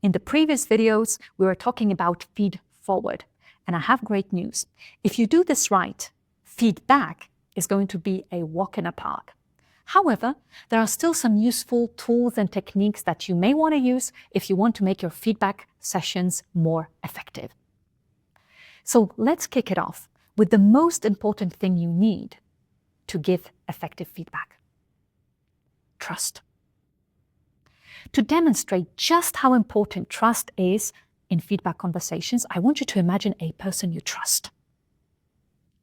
In the previous videos, we were talking about feed forward, and I have great news. If you do this right, feedback is going to be a walk in a park. However, there are still some useful tools and techniques that you may want to use if you want to make your feedback sessions more effective. So let's kick it off with the most important thing you need to give effective feedback: trust. To demonstrate just how important trust is in feedback conversations, I want you to imagine a person you trust.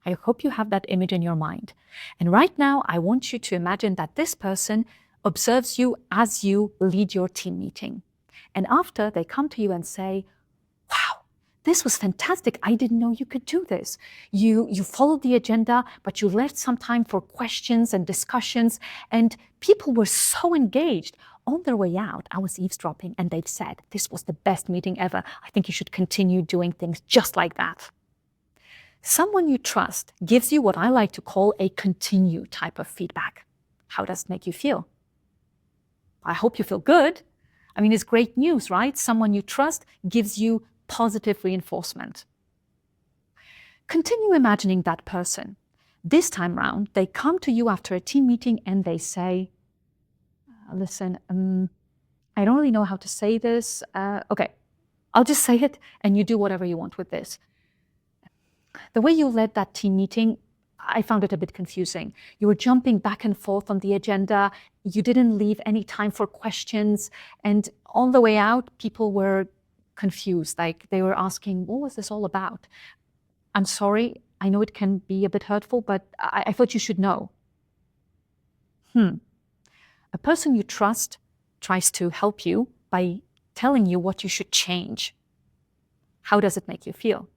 I hope you have that image in your mind. And right now, I want you to imagine that this person observes you as you lead your team meeting. And after, they come to you and say, "Wow, this was fantastic. I didn't know you could do this. You followed the agenda, but you left some time for questions and discussions, and people were so engaged. On their way out, I was eavesdropping, and they've said, this was the best meeting ever. I think you should continue doing things just like that." Someone you trust gives you what I like to call a continue type of feedback. How does it make you feel? I hope you feel good. I mean, it's great news, right? Someone you trust gives you positive reinforcement. Continue imagining that person. This time round, they come to you after a team meeting and they say, "Listen, I don't really know how to say this. Okay, I'll just say it and you do whatever you want with this. The way you led that team meeting, I found it a bit confusing. You were jumping back and forth on the agenda. You didn't leave any time for questions. And on the way out, people were confused. Like they were asking, what was this all about? I'm sorry. I know it can be a bit hurtful, but I thought you should know." A person you trust tries to help you by telling you what you should change. How does it make you feel?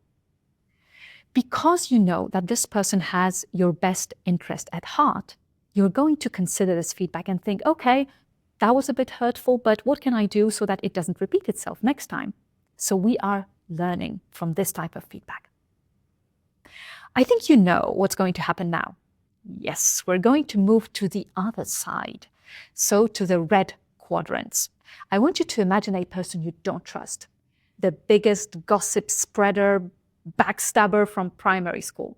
Because you know that this person has your best interest at heart, you're going to consider this feedback and think, okay, that was a bit hurtful, but what can I do so that it doesn't repeat itself next time? So we are learning from this type of feedback. I think you know what's going to happen now. Yes, we're going to move to the other side. So to the red quadrants. I want you to imagine a person you don't trust. The biggest gossip spreader, backstabber from primary school.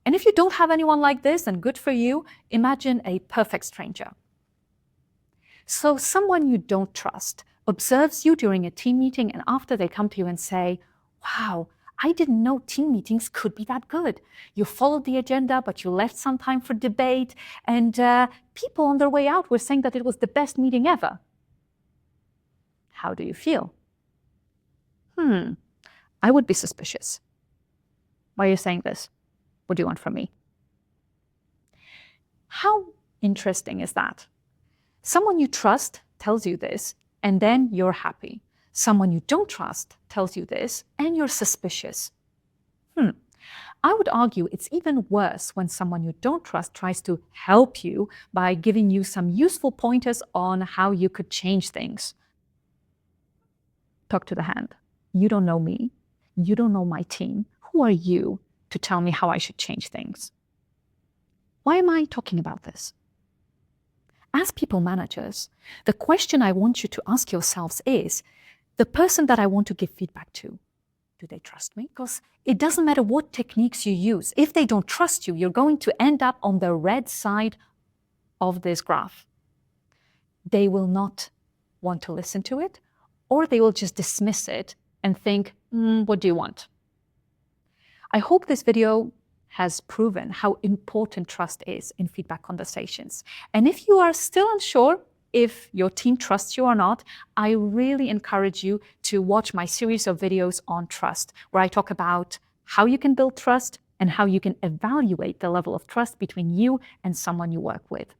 And if you don't have anyone like this, then good for you, imagine a perfect stranger. So someone you don't trust observes you during a team meeting, and after they come to you and say, "Wow, I didn't know team meetings could be that good. You followed the agenda, but you left some time for debate, and people on their way out were saying that it was the best meeting ever." How do you feel? I would be suspicious. Why are you saying this? What do you want from me? How interesting is that? Someone you trust tells you this, and then you're happy. Someone you don't trust tells you this, and you're suspicious. I would argue it's even worse when someone you don't trust tries to help you by giving you some useful pointers on how you could change things. Talk to the hand. You don't know me. You don't know my team. Who are you to tell me how I should change things? Why am I talking about this? As people managers, the question I want you to ask yourselves is, the person that I want to give feedback to, do they trust me? Because it doesn't matter what techniques you use. If they don't trust you, you're going to end up on the red side of this graph. They will not want to listen to it, or they will just dismiss it and think, what do you want? I hope this video has proven how important trust is in feedback conversations. And if you are still unsure if your team trusts you or not, I really encourage you to watch my series of videos on trust, where I talk about how you can build trust and how you can evaluate the level of trust between you and someone you work with.